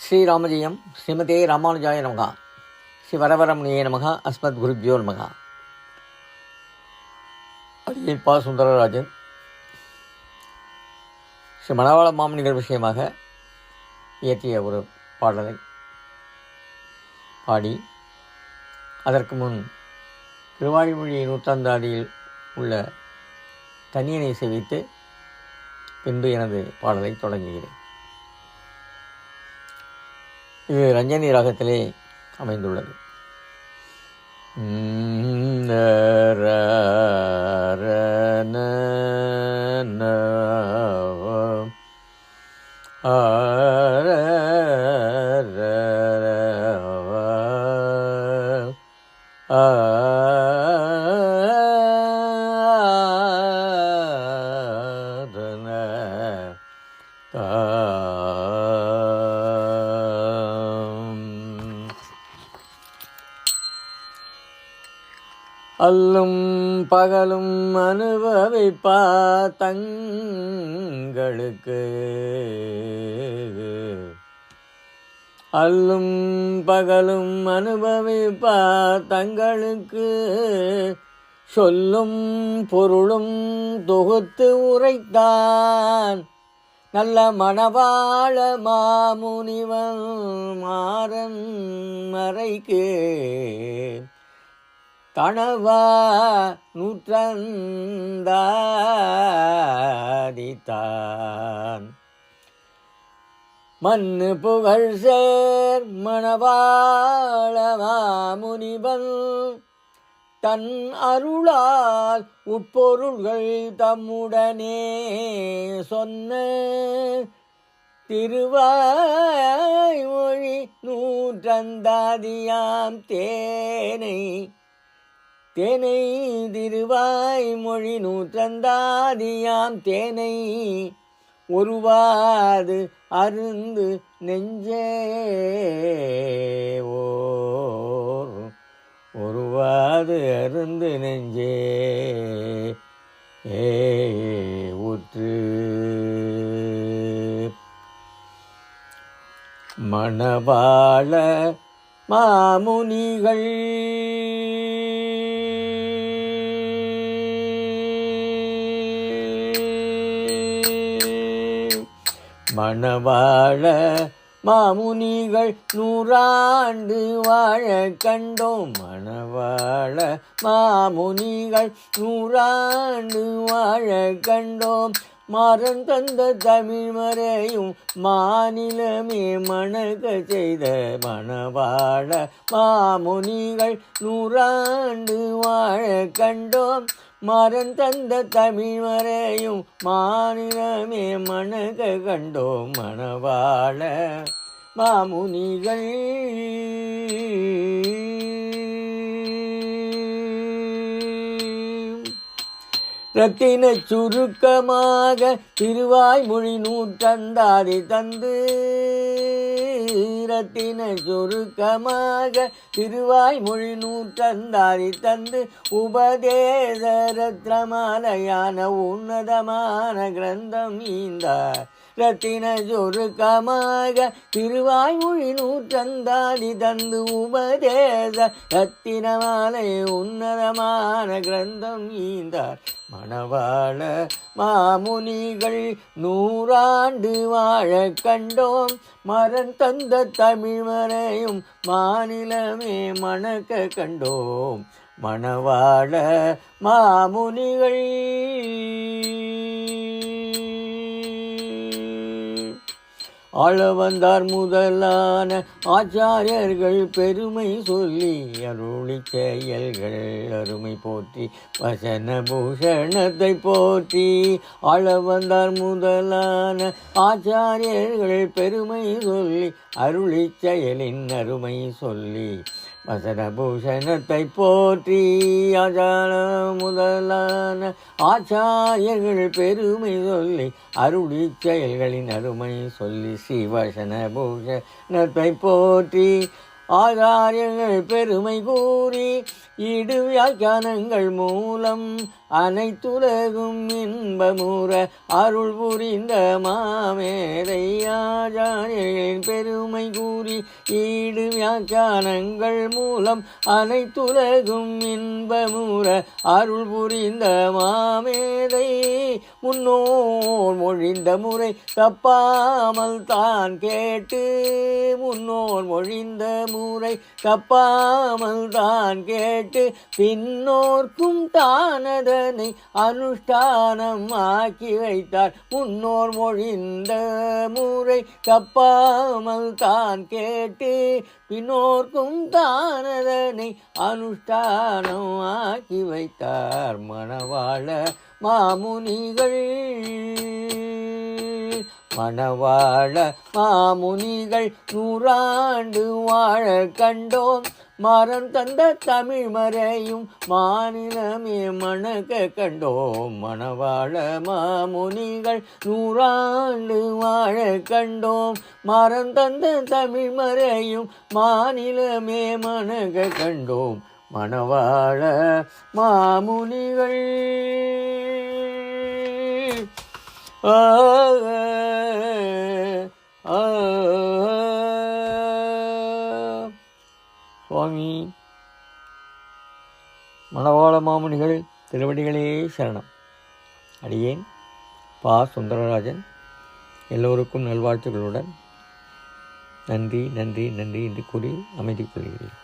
ஸ்ரீராமஜெயம் ஸ்ரீமதே ராமானுஜாய நமகா. ஸ்ரீ வரவரமணியே நமகா. அஸ்மத் குருப்யோ நமகா. அடியேன் பா சுந்தரராஜன் ஸ்ரீ மணவாள மாமனிகள் விஷயமாக இயற்றிய ஒரு பாடலை பாடி, அதற்கு முன் திருவாய்மொழி நூற்றாந்தாடியில் உள்ள தனியனை சேவித்து பின்பு எனது பாடலை தொடங்குகிறேன். இது ரஞ்சனி ராகத்திலே அமைந்துள்ளது. அல்லும் பகலும் அனுபவிப்பா தங்களுக்கு, அல்லும் பகலும் அனுபவிப்பா தங்களுக்கு, சொல்லும் பொருளும் தொகுத்து உரைத்தான் நல்ல மணவாள மாமுனிவன் மாறன் மறைக்கு கணவா நூற்றந்தாதித்தான் மண்ணு புகழ் சேர் மணவாள மாமுனிவன் தன் அருளால் உட்பொருள்கள் தம்முடனே சொன்ன திருவாய்மொழி நூற்றந்தாதியாம் தேனை திருவாய்மொழி நூற்றந்தாதியாம் தேனை ஒருவாது அருந்து நெஞ்சே ஒருவாது அருந்து நெஞ்சே ஊற்று மணவாள மாமுனிகள் மணவாள மாமுனிகள் 100 ஆண்டு வாழ கண்டோம். மணவாள மாமுனிகள் 100 ஆண்டு வாழ கண்டோம். மாறன் தந்த தமிழ் மறையும் மாநிலமே மணக்க செய்த மணவாள மாமுனிகள் 100 ஆண்டு வாழ கண்டோம். மாறன் தந்த தமிழ் மறையும் மாநிலமே மணக்க கண்டோம். மணவாள மாமுனிகள் ரத்தின சுருக்கமாக திருவாய்மொழி நூற்றந்தாதி தந்து, ரத்தின சுருக்கமாக திருவாய்மொழி நூற்றந்தாதி தந்து, உபதேச ரத்னமாலையான உன்னதமான கிரந்தம் ஈந்தார். ரத்தின சுருக்கமாக திருவாய்மொழி நூற்றந்தாதி தந்து, உபதேச ரத்தினமாலை உன்னதமான கிரந்தம் ஈந்தார். மணவாள மாமுனிகள் 100 ஆண்டு வாழ கண்டோம். மரன் தந்த தமிழ் மறையும் மாநிலமே மணக்க கண்டோம். மணவாள மாமுனிகள் ஆளவந்தார் முதலான ஆச்சாரியர்கள் பெருமை சொல்லி அருளி செயல்கள் அருமை போற்றி வசன பூஷணத்தை போற்றி. ஆளவந்தார் முதலான ஆச்சாரியர்கள் பெருமை சொல்லி அருளி செயலின் அருமை சொல்லி வசன பூஷணத்தை போற்றி. ஆச்சார முதலான ஆச்சாரியர்கள் பெருமை சொல்லி அருளி செயல்களின் அருமை சொல்லி ஸ்ரீவசன பூஷணத்தை போற்றி. ஆச்சாரியர்கள் பெருமை கூறி ஈடு வியாக்கியானங்கள் மூலம் அனைத்துலகும் இன்பமுற அருள் புரிந்த மாமேதை ஆச்சாரியர்களின் பெருமை கூறி ஈடு வியாக்கியானங்கள் மூலம் அனைத்துலகும் இன்பமுற அருள் புரிந்த மாமேதை முன்னோர் மொழிந்த முறை தப்பாமல் தான் கேட்டு முன்னோர் மொழிந்த முறை தப்பாமல் தான் கேட்டு பின்னோர்க்கும் தானதனை அனுஷ்டானம் ஆக்கி வைத்தார் முன்னோர் மொழிந்த முறை தப்பாமல் தான் கேட்டு பின்னோர்க்கும் தானதனை அனுஷ்டானம் ஆக்கி வைத்தார் மணவாள மாமுனிகள் மணவாள மாமுனிகள் 100 ஆண்டு வாழ கண்டோம் மரம் தந்த தமிழ் மறையும் மாநிலமே மணக்க கண்டோம் மணவாள மாமுனிகள் 100 ஆண்டு வாழ கண்டோம் மரம் தந்த தமிழ் மறையும் மாநிலமே மணக்க கண்டோம் மணவாள மாமுனிகள் சுவாமி மணவாள மாமுனிகள் திருவடிகளே சரணம். அடியேன் பா. சுந்தரராஜன். எல்லோருக்கும் நல்வாழ்த்துக்களுடன் நன்றி நன்றி நன்றி என்று கூறி அமைதி கொள்கிறேன்.